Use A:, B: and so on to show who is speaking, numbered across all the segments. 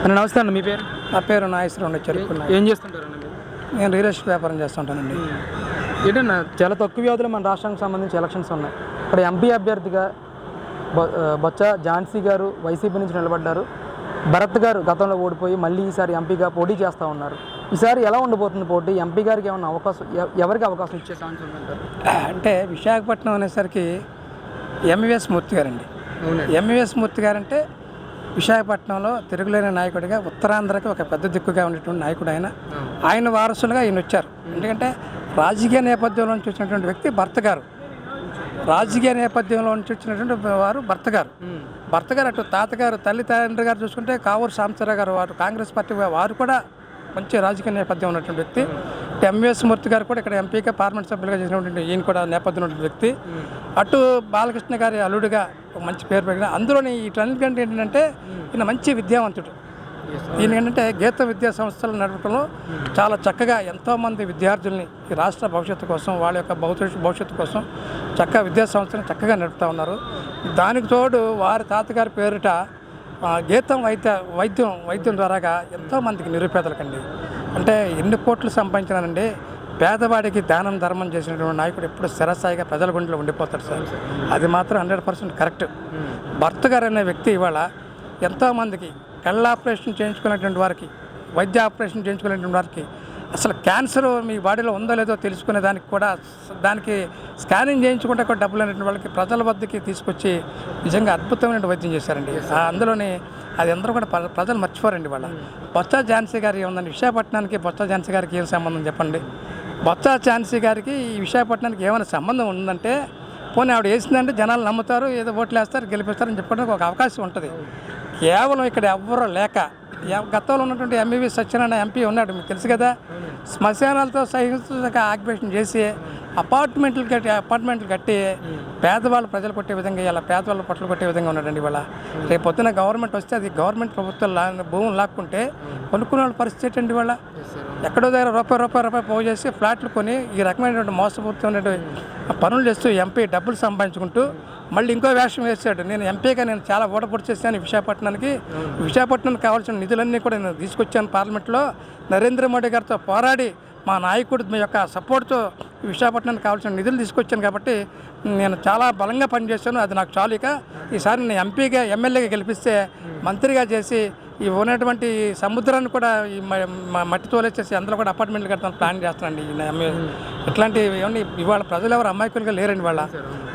A: అన్న నమస్తే అండి, మీ పేరు?
B: నా పేరు నాగేశ్వరరావు చెరుకున్నా.
A: ఏం చేస్తుంటారన్న మీరు?
B: నేను రియల్ ఎస్టేట్ వ్యాపారం చేస్తుంటానండి.
A: ఏంటన్నా చాలా తక్కువ వ్యవధిలో మన రాష్ట్రానికి సంబంధించి ఎలక్షన్స్ ఉన్నాయి. ఇక్కడ ఎంపీ అభ్యర్థిగా బొత్స ఝాన్సీ గారు వైసీపీ నుంచి నిలబడ్డారు. భరత్ గారు గతంలో ఓడిపోయి మళ్ళీ ఈసారి ఎంపీగా పోటీ చేస్తూ ఉన్నారు. ఈసారి ఎలా ఉండబోతుంది పోటీ? ఎంపీ గారికి ఏమన్నా అవకాశం, ఎవరికి అవకాశం ఇచ్చే ఛాన్స్ ఉందంటారు?
B: అంటే విశాఖపట్నం అనేసరికి ఎంవీఎస్ మూర్తి గారండి. ఎంవీఎస్ మూర్తి గారంటే విశాఖపట్నంలో తిరుగులేని నాయకుడిగా ఉత్తరాంధ్రకి ఒక పెద్ద దిక్కుగా ఉండేటువంటి నాయకుడు ఆయన వారసులుగా ఈయన వచ్చారు. ఎందుకంటే రాజకీయ నేపథ్యంలో నుంచి వచ్చినటువంటి వ్యక్తి భర్త గారు. రాజకీయ నేపథ్యంలో నుంచి వచ్చినటువంటి వారు భర్త గారు అటు తాతగారు తండ్రి గారు చూసుకుంటే కావూరు సాంబశివరావు గారు, వారు కాంగ్రెస్ పార్టీ వారు కూడా మంచి రాజకీయ నేపథ్యం ఉన్నటువంటి వ్యక్తి. ఎంవీఎస్ మూర్తి గారు కూడా ఇక్కడ ఎంపీగా పార్లమెంట్ సభ్యులుగా చేసినటువంటి ఈయన కూడా నేపథ్యం ఉన్నటువంటి వ్యక్తి. అటు బాలకృష్ణ గారి అల్లుడిగా ఒక మంచి పేరు పెరిగిన అందులోని వీటన్నిటికంటే ఏంటంటే ఈయన మంచి విద్యావంతుడు. ఈయన ఏంటంటే గీత విద్యా సంస్థలు నడపడంలో చాలా చక్కగా ఎంతోమంది విద్యార్థుల్ని ఈ రాష్ట్ర భవిష్యత్తు కోసం, వాళ్ళ యొక్క భవిష్యత్తు కోసం చక్కగా విద్యా సంస్థలను చక్కగా నడుపుతూ ఉన్నారు. దానికి తోడు వారి తాతగారి పేరిట గీతం వైద్యం ద్వారాగా ఎంతోమందికి నిరుపేదలకండి, అంటే ఎన్ని కోట్లు సంపాదించినానండి, పేదవాడికి దానం ధర్మం చేసినటువంటి నాయకుడు ఎప్పుడు స్థిరస్థాయిగా ప్రజల గుండెలో ఉండిపోతాడు సార్. అది మాత్రం 100% కరెక్ట్. భర్త గారు అనే వ్యక్తి ఇవాళ ఎంతోమందికి కళ్ళ ఆపరేషన్ చేయించుకునేటువంటి వారికి, వైద్య ఆపరేషన్ చేయించుకునేటువంటి వారికి, అసలు క్యాన్సర్ మీ బాడీలో ఉందో లేదో తెలుసుకునే దానికి కూడా, దానికి స్కానింగ్ చేయించుకుంటే కూడా డబ్బులు అనేటువంటి వాళ్ళకి ప్రజల వద్దకి తీసుకొచ్చి నిజంగా అద్భుతమైన వైద్యం చేశారండి. అందులోని అది అందరూ కూడా ప్రజలు మర్చిపోరండి. వాళ్ళ బొత్స ఝాన్సీ గారు ఏముందండి, విశాఖపట్నానికి బొత్స ఝాన్సీ గారికి ఏం సంబంధం చెప్పండి? బొత్స ఝాన్సీ గారికి ఈ విశాఖపట్నానికి ఏమైనా సంబంధం ఉందంటే, పోనీ ఆవిడ వేసిందంటే జనాలు నమ్ముతారు, ఏదో ఓట్లు వేస్తారు, గెలిపిస్తారని చెప్పడానికి ఒక అవకాశం ఉంటుంది. కేవలం ఇక్కడ ఎవ్వరూ లేక, గతంలో ఉన్నటువంటి ఎంవీవీ సత్యనారాయణ ఎంపీ ఉన్నాడు, మీకు తెలుసు కదా, శ్మశానాలతో సహితంగా ఆక్యుపేషన్ చేసి అపార్ట్మెంట్లు కట్టి పేదవాళ్ళు ప్రజలు కొట్టే విధంగా, ఇలా పేదవాళ్ళు పట్లు కొట్టే విధంగా ఉన్నాడండి. ఇవాళ రేపు పొద్దున గవర్నమెంట్ వస్తే అది గవర్నమెంట్ ప్రభుత్వం భూములు లాక్కుంటే కొనుక్కునే వాళ్ళ పరిస్థితి ఏంటి? వాళ్ళ ఎక్కడో దగ్గర రూపాయి పోగు చేసి ఫ్లాట్లు కొని ఈ రకమైనటువంటి మోసపూరితమైనటువంటి పనులు చేస్తూ ఎంపీ డబ్బులు సంపాదించుకుంటూ మళ్ళీ ఇంకో వేషం వేసాడు. నేను ఎంపీగా నేను చాలా ఓటపొడి చేశాను విశాఖపట్నానికి కావాల్సిన నిధులన్నీ కూడా నేను తీసుకొచ్చాను. పార్లమెంట్లో నరేంద్ర మోడీ గారితో పోరాడి మా నాయకుడు మీ యొక్క సపోర్ట్తో విశాఖపట్నానికి కావాల్సిన నిధులు తీసుకొచ్చాను కాబట్టి నేను చాలా బలంగా పనిచేశాను. అది నాకు చాలు. ఇక ఈసారి నేను ఎంపీగా ఎమ్మెల్యేగా గెలిపిస్తే మంత్రిగా చేసి ఈ ఉన్నటువంటి సముద్రాన్ని కూడా ఈ మట్టి తోలేసేసి అందులో కూడా అపార్ట్మెంట్లు కడతాను ప్లాన్ చేస్తానండి. ఇట్లాంటి ఏమన్నా ఇవాళ ప్రజలు ఎవరు అమాయకులుగా లేరండి. వాళ్ళ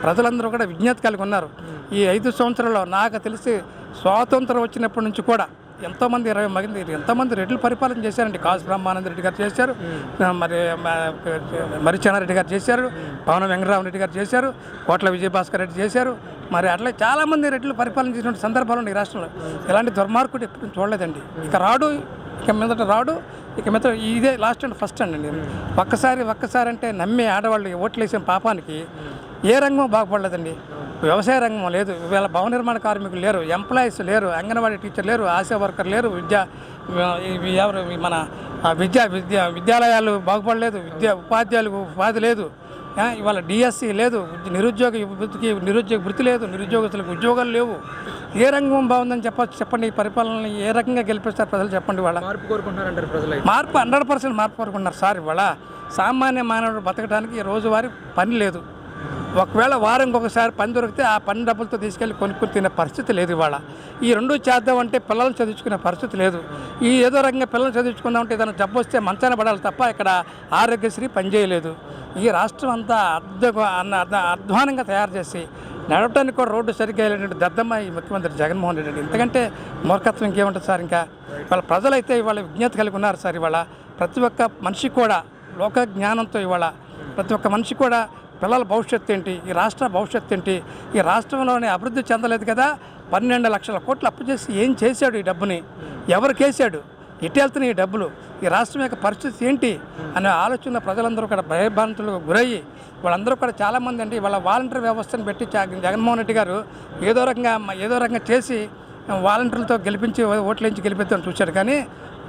B: ప్రజలందరూ కూడా విజ్ఞత కలిగి ఉన్నారు. ఈ 5 సంవత్సరాల్లో నాకు తెలిసి స్వాతంత్రం వచ్చినప్పటి నుంచి కూడా ఎంతోమంది 20 మంది ఎంతోమంది రెడ్లు పరిపాలన చేశారండి. కాసు బ్రహ్మానంద రెడ్డి గారు చేశారు, మరి చెన్నారెడ్డి గారు చేశారు, పవన వెంకటరామరెడ్డి గారు చేశారు, కోట్ల విజయభాస్కర్ రెడ్డి చేశారు. మరి అట్లా చాలామంది రెడ్లు పరిపాలన చేసినటువంటి సందర్భాలు ఉన్నాయి ఈ రాష్ట్రంలో. ఇలాంటి దుర్మార్గుడు ఎప్పుడు చూడలేదండి. ఇక రాడు. ఇక మీద ఇదే లాస్ట్ అండ్ ఫస్ట్ అండి. ఒక్కసారి అంటే నమ్మి ఆడవాళ్ళు ఓట్లు వేసిన పాపానికి ఏ రంగం బాగుపడలేదండి. వ్యవసాయ రంగం లేదు, ఇవాళ భవన నిర్మాణ కార్మికులు లేరు, ఎంప్లాయీస్ లేరు, అంగన్వాడీ టీచర్ లేరు, ఆశా వర్కర్ లేరు, మన విద్యాలయాలు బాగుపడలేదు, ఉపాధి లేదు. ఇవాళ డిఎస్సి లేదు, నిరుద్యోగ వృత్తి లేదు, నిరుద్యోగస్తులకు ఉద్యోగాలు లేవు. ఏ రంగం బాగుందని చెప్పండి. ఈ పరిపాలనని ఏ రకంగా గెలిపిస్తారు ప్రజలు చెప్పండి. వాళ్ళ
A: మార్పు కోరుకుంటున్నారంటారు ప్రజలు?
B: మార్పు 100% మార్పు కోరుకుంటున్నారు సార్. ఇవాళ సామాన్య మానవుడు బతకడానికి రోజువారీ పని లేదు. ఒకవేళ వారంకి ఒకసారి పని దొరికితే ఆ పని డబ్బులతో తీసుకెళ్ళి కొనుక్కుని తినే పరిస్థితి లేదు. ఇవాళ ఈ 2 చేద్దామంటే పిల్లలు చదివించుకునే పరిస్థితి లేదు. ఈ ఏదో రకంగా పిల్లలు చదివించుకుందామంటే ఏదైనా జబ్బు వస్తే మంచాన పడాలి తప్ప ఇక్కడ ఆరోగ్యశ్రీ పనిచేయలేదు. ఈ రాష్ట్రం అంతా అధ్వానంగా తయారు చేసి నడవటానికి కూడా రోడ్డు సరిగ్గా వెళ్ళినటువంటి దద్దమ్మ ఈ ముఖ్యమంత్రి జగన్మోహన్ రెడ్డి. ఎందుకంటే మూర్ఖత్వం ఇంకేముంటుంది సార్? ఇంకా ఇవాళ ప్రజలైతే ఇవాళ విజ్ఞత కలిగి ఉన్నారు సార్. ఇవాళ ప్రతి ఒక్క మనిషి కూడా లోక జ్ఞానంతో ఇవాళ ప్రతి ఒక్క మనిషి కూడా పిల్లల భవిష్యత్తు ఏంటి, ఈ రాష్ట్ర భవిష్యత్తు ఏంటి, ఈ రాష్ట్రంలోనే అభివృద్ధి చెందలేదు కదా, 12 లక్షల కోట్లు అప్పు చేసి ఏం చేశాడు, ఈ డబ్బుని ఎవరికి వేసాడు, ఎటు వెళ్తున్నాయి ఈ డబ్బులు, ఈ రాష్ట్రం యొక్క పరిస్థితి ఏంటి అనే ఆలోచన ప్రజలందరూ కూడా భయభ్రాంతులకు గురయ్యి వాళ్ళందరూ కూడా చాలామంది అండి వాళ్ళ వాలంటీర్ వ్యవస్థను పెట్టి జగన్మోహన్ రెడ్డి గారు ఏదో రకంగా చేసి వాలంటీర్లతో గెలిపించి ఓట్లు వేయించి గెలిపిద్దామని చూశారు. కానీ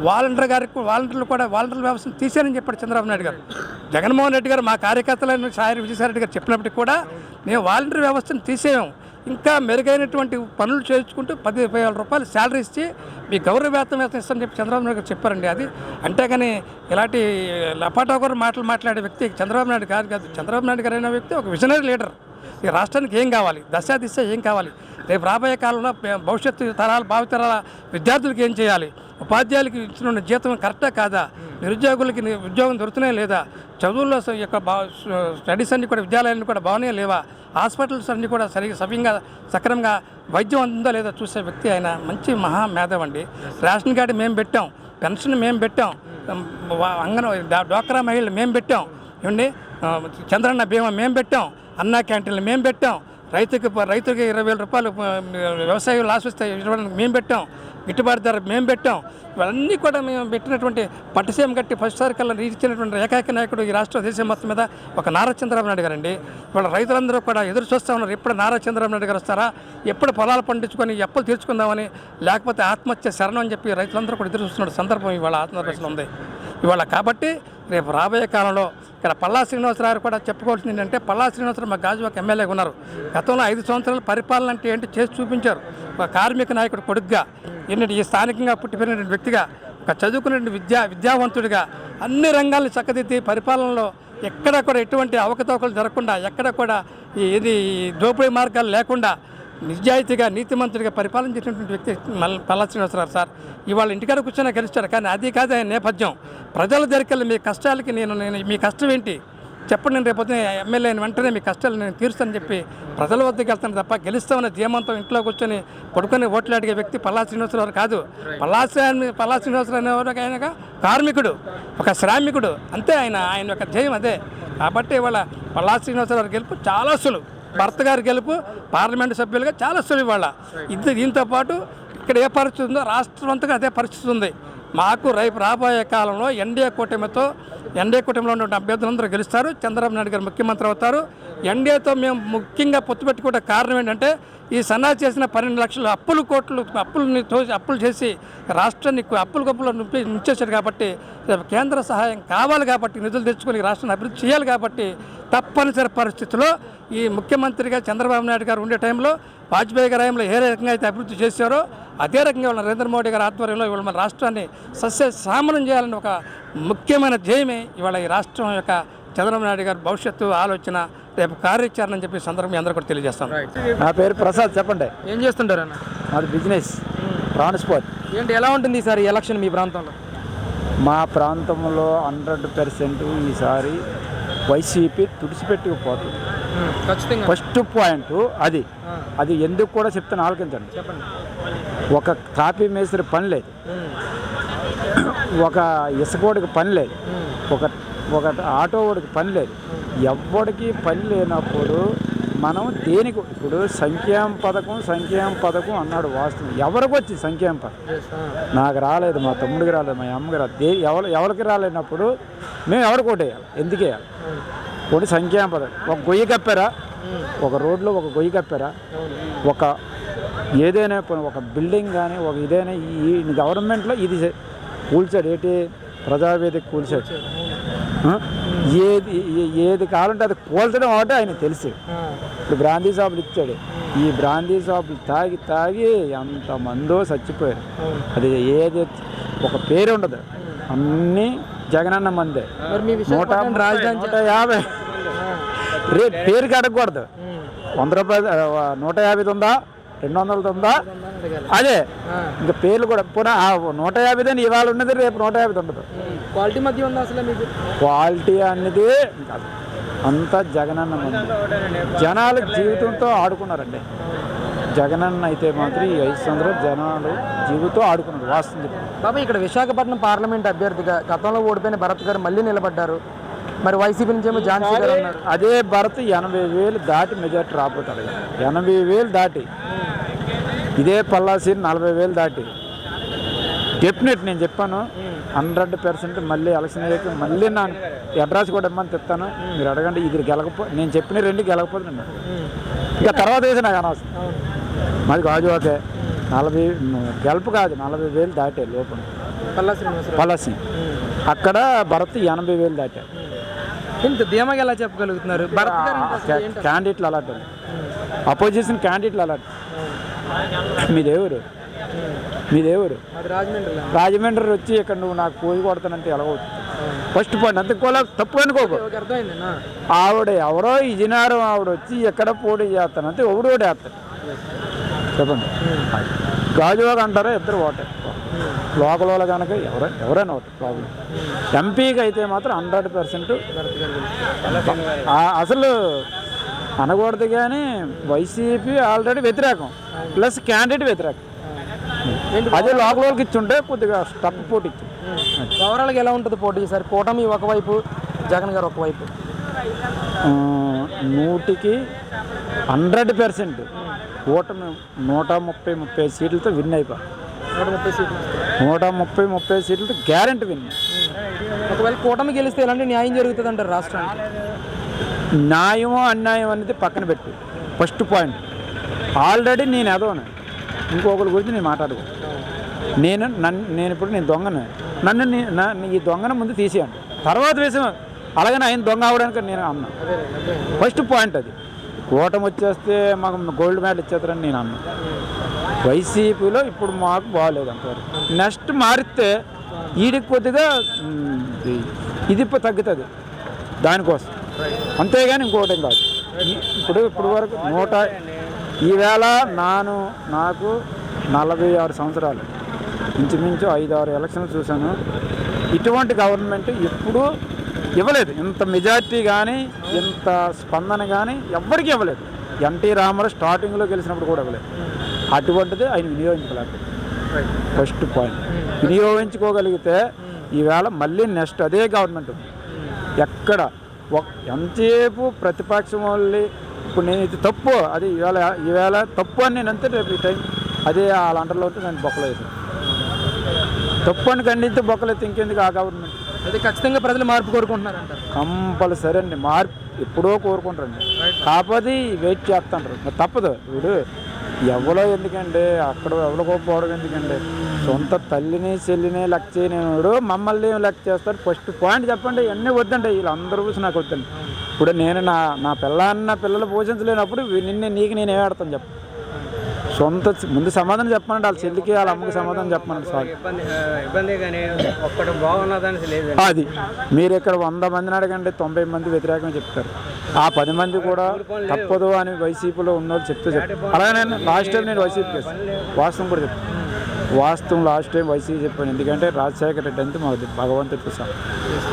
B: వాలంటీర్లు కూడా వాలంటీర్ వ్యవస్థను తీశారని చెప్పాడు చంద్రబాబు నాయుడు గారు. జగన్మోహన్ రెడ్డి గారు మా కార్యకర్తలను సాయి విజయసాయి రెడ్డి గారు చెప్పినప్పటికీ కూడా మేము వాలంటీర్ వ్యవస్థను తీసేయం, ఇంకా మెరుగైనటువంటి పనులు చేయించుకుంటూ 10,000 రూపాయలు శాలరీ ఇచ్చి మీ గౌరవ వేతనం ఇస్తామని చెప్పి చంద్రబాబు నాయుడు గారు చెప్పారండి. అది అంతేగాని ఇలాంటి లపాటోకరు మాట్లాడే వ్యక్తి చంద్రబాబు నాయుడు కాదు. చంద్రబాబు నాయుడు గారు అయిన వ్యక్తి ఒక విజనరీ లీడర్. ఈ రాష్ట్రానికి ఏం కావాలి, దశ దిశ ఏం కావాలి, రేపు రాబోయే కాలంలో భవిష్యత్తు భావితరాల విద్యార్థులకు ఏం చేయాలి, ఉపాధ్యాయులకి ఇచ్చిన జీతం కరెక్టా కాదా, నిరుద్యోగులకి ఉద్యోగం దొరుకుతున్నాయా లేదా, చదువుల్లో యొక్క స్టడీస్ అన్నీ కూడా విద్యాలయాన్ని కూడా బాగున్నాయా లేవా, హాస్పిటల్స్ అన్నీ కూడా సవ్యంగా సక్రమంగా వైద్యం ఉందో లేదో చూసే వ్యక్తి ఆయన. మంచి మహా మేధావండి. రేషన్ కార్డు మేము పెట్టాం, పెన్షన్ మేము పెట్టాం, డ్వాక్రా మహిళలు మేము పెట్టాం, ఏమండి చంద్రన్న బీమా మేము పెట్టాం, అన్నా క్యాంటీన్లు మేము పెట్టాం, రైతుకి 20,000 రూపాయలు వ్యవసాయం లాస్ వస్తే ఇవ్వడానికి మేము పెట్టాం, గిట్టుబాటు ధర మేము పెట్టాం. ఇవన్నీ కూడా మేము పెట్టినటువంటి పట్టుసీమ కట్టి ఫస్ట్ సారి కల్లా ఇచ్చినటువంటి ఏకైక నాయకుడు ఈ రాష్ట్ర దేశం మొత్తం మీద ఒక నారా చంద్రబాబు నాయుడు గారండి. ఇవాళ రైతులందరూ కూడా ఎదురు చూస్తూ ఉన్నారు, ఎప్పుడు నారా చంద్రబాబు నాయుడు గారు వస్తారా, ఎప్పుడు పొలాలు పండించుకొని ఎప్పులు తీర్చుకుందామని, లేకపోతే ఆత్మహత్య శరణం అని చెప్పి రైతులందరూ కూడా ఎదురు చూస్తున్న సందర్భం ఇవాళ ఆత్మహత్యలో ఉంది ఇవాళ. కాబట్టి రేపు రాబోయే కాలంలో ఇక్కడ పల్లా శ్రీనివాసరావు కూడా చెప్పుకోవాల్సింది ఏంటంటే, పల్లా శ్రీనివాసరావు మా గాజువాక ఎమ్మెల్యేగా ఉన్నారు. గతంలో 5 సంవత్సరాల పరిపాలన అంటే ఏంటి చేసి చూపించారు. ఒక కార్మిక నాయకుడు కొడుకుగా, ఈ స్థానికంగా పుట్టి పెరిగిన వ్యక్తిగా, ఒక చదువుకునే విద్యావంతుడిగా అన్ని రంగాలను చక్కదిద్ది పరిపాలనలో ఎక్కడ కూడా ఎటువంటి అవకతవకలు జరగకుండా, ఎక్కడ కూడా ఇది దోపిడీ మార్గాలు లేకుండా నిజాయితీగా నీతిమంతుడిగా పరిపాలన చేసినటువంటి వ్యక్తి పల్లా శ్రీనివాసరావు సార్. ఇవాళ ఇంటికాడ కూర్చొని గెలిచారు, కానీ అది కాదు ఆయన నేపథ్యం. ప్రజల దగ్గరికి మీ కష్టాలకి నేను మీ కష్టం ఏంటి చెప్పండి, నేను రేపొద్దున ఎమ్మెల్యే అయిన వెంటనే మీ కష్టాలు నేను తీరుస్తానని చెప్పి ప్రజల వద్దకు వెళ్తాను తప్ప గెలుస్తామన్న ధీమంతో ఇంట్లో కూర్చొని పడుకొని ఓట్లు అడిగే వ్యక్తి పల్లా శ్రీనివాసరావు కాదు. పల్లా శ్రీనివాసరావు అనేవారు ఆయన కార్మికుడు, ఒక శ్రామికుడు, అంతే ఆయన యొక్క ధ్యేయం అదే. కాబట్టి ఇవాళ పల్లా శ్రీనివాసరావు గెలుపు చాలా సులువు, భర్త గారి గెలుపు పార్లమెంటు సభ్యులుగా చాలా సులువు ఇవాళ. దీంతో పాటు ఇక్కడ ఏ పరిస్థితి ఉందో రాష్ట్రం అంతగా అదే పరిస్థితి ఉంది. మాకు రేపు రాబోయే కాలంలో ఎన్డీఏ కూటమిలో ఉన్నటువంటి అభ్యర్థులందరూ గెలుస్తారు, చంద్రబాబు నాయుడు గారు ముఖ్యమంత్రి అవుతారు. ఎన్డీఏతో మేము ముఖ్యంగా పొత్తు పెట్టుకునే కారణం ఏంటంటే, ఈ సన్నా చేసిన 12 లక్షల అప్పులు చేసి రాష్ట్రాన్ని అప్పులు ముంచేశారు. కాబట్టి రేపు కేంద్ర సహాయం కావాలి, కాబట్టి నిధులు తెచ్చుకొని రాష్ట్రాన్ని అభివృద్ధి చేయాలి. కాబట్టి తప్పనిసరి పరిస్థితుల్లో ఈ ముఖ్యమంత్రిగా చంద్రబాబు నాయుడు గారు ఉండే టైంలో, వాజ్పేయి గారి టైంలో ఏ రకంగా అయితే అభివృద్ధి చేశారో అదే రకంగా ఇవాళ నరేంద్ర మోడీ గారి ఆధ్వర్యంలో ఇవాళ మన రాష్ట్రాన్ని సస్యశ్యామలం చేయాలని ఒక ముఖ్యమైన ధ్యేయమే ఇవాళ ఈ రాష్ట్రం యొక్క చంద్రబాబు నాయుడు గారి భవిష్యత్తు ఆలోచన, రేపు కార్యాచరణ అని చెప్పి సందర్భంగా అందరూ కూడా తెలియజేస్తాం.
C: నా పేరు ప్రసాద్. చెప్పండి.
A: ఏం చేస్తుంటారు అన్న?
C: మాది బిజినెస్, ట్రాన్స్పోర్ట్.
A: ఏంటి, ఎలా ఉంటుంది ఈసారి ఎలక్షన్ మీ ప్రాంతంలో?
C: మా ప్రాంతంలో 100% ఈసారి వైసీపీ తుడిచిపెట్టుకుపోతుంది.
A: ఖచ్చితంగా
C: ఫస్ట్ పాయింట్ అది ఎందుకు కూడా చెప్తాను, ఆలోచించండి. ఒక కాపీ మేస్త్రి పని లేదు, ఒక ఇసుకోడికి పని లేదు, ఒక ఆటో వాడికి పని లేదు, ఎవరికి పని లేనప్పుడు మనం దేనికి ఇప్పుడు సంక్షేమ పథకం అన్నాడు. వాస్తవం ఎవరికి వచ్చింది సంక్షేమ పథకం? నాకు రాలేదు, మా తమ్ముడికి రాలేదు, మా అమ్మకి రాలేదు. ఎవరికి రాలేనప్పుడు మేము ఎవరికి ఓటేయాలి, ఎందుకు వేయాలి? ఒకటి సంక్షేమ పథకం. ఒక గొయ్యి కప్పారా, ఒక రోడ్లో ఒక గొయ్యి కప్పారా, ఒక ఏదైనా ఒక బిల్డింగ్ కానీ ఒక ఇదైనా ఈ గవర్నమెంట్లో ఇది కూల్చాడు. ఏంటి ప్రజావేదిక కూల్చాడు. ఏది కావాలంటే అది కూల్చడం ఒకటే ఆయన తెలిసి. ఇప్పుడు బ్రాందీ షాపులు ఇచ్చాడు. ఈ బ్రాందీ షాపులు తాగి ఎంతమందో చచ్చిపోయారు. అది ఏది ఒక పేరు ఉండదు, అన్నీ జగనన్న మందే. 150 రేపు పేరుకి అడగకూడదు. 100 రూపాయలు 150 ఉందా, 200 ఉందా, అదే ఇంకా పేర్లు కూడా పోనా 150 ఇవాళ ఉన్నది, రేపు 150 ఉండదు.
A: క్వాలిటీ మధ్య ఉందా అసలు మీకు?
C: క్వాలిటీ అనేది అంతా జగనన్న మంది. జనాల జీవితంతో ఆడుకున్నారండి. జగనన్న అయితే మాత్రం ఈ 5 సంవత్సరాలు జనాలు జీవితం ఆడుకున్నారు. వాస్తవం చెప్పారు
A: బాబా. ఇక్కడ విశాఖపట్నం పార్లమెంట్ అభ్యర్థిగా గతంలో ఓడిపోయిన భరత్ గారు మళ్ళీ నిలబడ్డారు. మరి వైసీపీ నుంచి ఏమో ఝాన్సీ గారు ఉన్నారు.
C: అదే భరత్ 80,000 దాటి మెజార్టీ రాబోతాడు. 80,000 దాటి. ఇదే పల్లాసీని 40,000 దాటి. డెఫినెట్ నేను చెప్పాను 100% మళ్ళీ ఎలక్షన్ అయ్యాక మళ్ళీ నా అడ్రస్ కూడా ఇమ్మని చెప్తాను. మీరు అడగండి. ఇది నేను చెప్పిన 2 గెలకపోతే నేను ఇక తర్వాత వేసి నాకు అనవసరం. మాది గాజువాకే 40 గెలుపు కాదు, 40,000 దాటే లోపల పల్లాసీ. అక్కడ భరత్ 80,000 దాటారు.
A: ఇంత ధీమాగా ఎలా చెప్పగలుగుతున్నారు? భరత్ గారు అంటే అసలు ఏంటి?
C: క్యాండిడేట్లు అలాంటి వాళ్ళు. అపోజిషన్ క్యాండిడేట్లు అలాంటి. మీదేవరు
A: అది రాజమండ్రిలో.
C: రాజమండ్రి వచ్చి ఇక్కడ నువ్వు నాకు పోయి కొడతానంటే ఎలా అవుతుంది? ఫస్ట్ పాయింట్ అంతే. తప్పు అనుకోకు.
A: ఓకే, అర్థమైంది.
C: ఆవిడ ఎవరో ఇజినారం ఆవిడ వచ్చి ఎక్కడ పోటీ చేస్తానంటే ఒకడు ఓటు వేస్తాడు. చెప్పండి. గాజువాగా అంటారా ఇద్దరు ఓటే. లోకల్ వాళ్ళ కనుక ఎవరైనా ఒకటి ప్రాబ్లం. ఎంపీకి అయితే మాత్రం 100% అసలు అనకూడదు. కానీ వైసీపీ ఆల్రెడీ వ్యతిరేకం, ప్లస్ క్యాండిడేట్ వ్యతిరేకం. అదే లోకల్ వాళ్ళకి ఇచ్చుంటే కొద్దిగా స్టప్ పోటీ ఇచ్చింది.
A: ఓవరాల్గా ఎలా ఉంటుంది పోటీ? సార్ కూటమి ఒకవైపు, జగన్ గారు ఒకవైపు.
C: 100కి 100% కూటమి 130 సీట్లతో విన్ అయిపోయి.
A: 130 సీట్లు.
C: 130 సీట్లతో గ్యారెంటీ విన్.
A: ఒకవేళ కూటమి గెలిస్తే ఎలాంటి న్యాయం జరుగుతుంది అంటారు రాష్ట్రానికి?
C: న్యాయమో అన్యాయం అనేది పక్కన పెట్టి ఫస్ట్ పాయింట్ ఆల్రెడీ నేను ఎదవను. ఇంకొకరి గురించి నేను మాట్లాడుకో. నేను ఇప్పుడు నేను దొంగను. ఈ దొంగను ముందు తీసేయండి, తర్వాత విషయం. అలాగని ఆయన దొంగ అవడానికి నేను అన్నా. ఫస్ట్ పాయింట్ అది. కూటమి వచ్చేస్తే మాకు గోల్డ్ మెడల్ ఇచ్చేస్తారని నేను అన్నా. వైసీపీలో ఇప్పుడు మాకు బాగాలేదు అంతవరకు. నెక్స్ట్ మారితే వీడికి కొద్దిగా ఇది తగ్గుతుంది దానికోసం, అంతేగాని ఇంకోటి కాదు. ఇప్పుడు వరకు ఈవేళ నాకు 46 సంవత్సరాలు, ఇంచుమించు 5-6 ఎలక్షన్లు చూశాను. ఇటువంటి గవర్నమెంట్ ఎప్పుడూ ఇవ్వలేదు. ఇంత మెజార్టీ కానీ ఇంత స్పందన కానీ ఎవ్వరికీ ఇవ్వలేదు. ఎన్టీ రామారావు స్టార్టింగ్లో గెలిచినప్పుడు కూడా ఇవ్వలేదు. అటువంటిది ఆయన వినియోగించలేదు. ఫస్ట్ పాయింట్ వినియోగించుకోగలిగితే ఈవేళ మళ్ళీ నెక్స్ట్ అదే గవర్నమెంట్ ఉంది. ఎక్కడ ఎంతసేపు ప్రతిపక్షం వాళ్ళు ఇప్పుడు నేను ఇది తప్పు, అది ఈవేళ తప్పు అని నేను అంతే. రేపు ఈ టైం అదే వాళ్ళ అంటర్లో ఉంటే నేను బొక్కలు వేసాను. తప్పు అని ఖండిస్తే బొక్కలు అయితే ఇంకెందుకు ఆ గవర్నమెంట్.
A: అయితే ఖచ్చితంగా ప్రజలు మార్పు కోరుకుంటున్నారంటారు.
C: కంపల్సరీ అండి, మార్పు ఎప్పుడో కోరుకుంటారండి. కాకపోతే వెయిట్ చేస్తుంటారు, మరి తప్పదు. ఇప్పుడు ఎవరో ఎందుకండి, అక్కడ ఎవరికోపోవడం ఎందుకండి. సొంత తల్లిని చెల్లిని లెక్క చేయనివాడు మమ్మల్ని లెక్క చేస్తారు. ఫస్ట్ పాయింట్ చెప్పండి. ఇవన్నీ వద్దండి, వీళ్ళందరూ చూసి నాకు వద్దండి. ఇప్పుడు నేను నా పిల్లలు పోషించలేనప్పుడు నీకు నేను ఏమాడతాను చెప్పు. సొంత ముందు సమాధానం చెప్పమండి. వాళ్ళ చెల్లికి వాళ్ళ అమ్మకి సమాధానం చెప్పమండి. సార్ అది మీరు ఇక్కడ 100 మందిని అడగండి, 90 మంది వ్యతిరేకంగా చెప్తారు. ఆ 10 మంది కూడా తప్పదు అని వైసీపీలో ఉన్నోళ్ళు చెప్తూ చెప్తారు. అలాగే లాస్ట్ టైం నేను వైసీపీ చేస్తాను, వాస్తవం కూడా చెప్తాను. వాస్తవం లాస్ట్ టైం వైసీపీ చెప్పాను. ఎందుకంటే రాజశేఖర రెడ్డి అంతే మాకు భగవంతుడు చూసాం.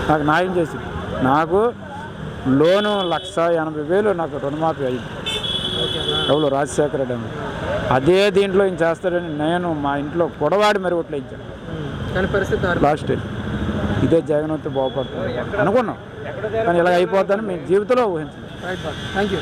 C: నాకు న్యాయం చేసింది. నాకు లోను 1,80,000 నాకు రుణమాఫీ అయింది. ఎవరు? రాజశేఖర రెడ్డి అని. అదే దీంట్లో ఏం చేస్తాడని నేను మా ఇంట్లో పొడవాడి మరి ఓట్లు ఇచ్చాను.
A: కానీ పరిస్థితి
C: లాస్ట్ టైం ఇదే జగన్ వస్తే బాగుపడుతుంది అనుకున్నాం, కానీ ఇలా అయిపోతుందని మీ జీవితంలో ఊహించండి.
A: Thank you.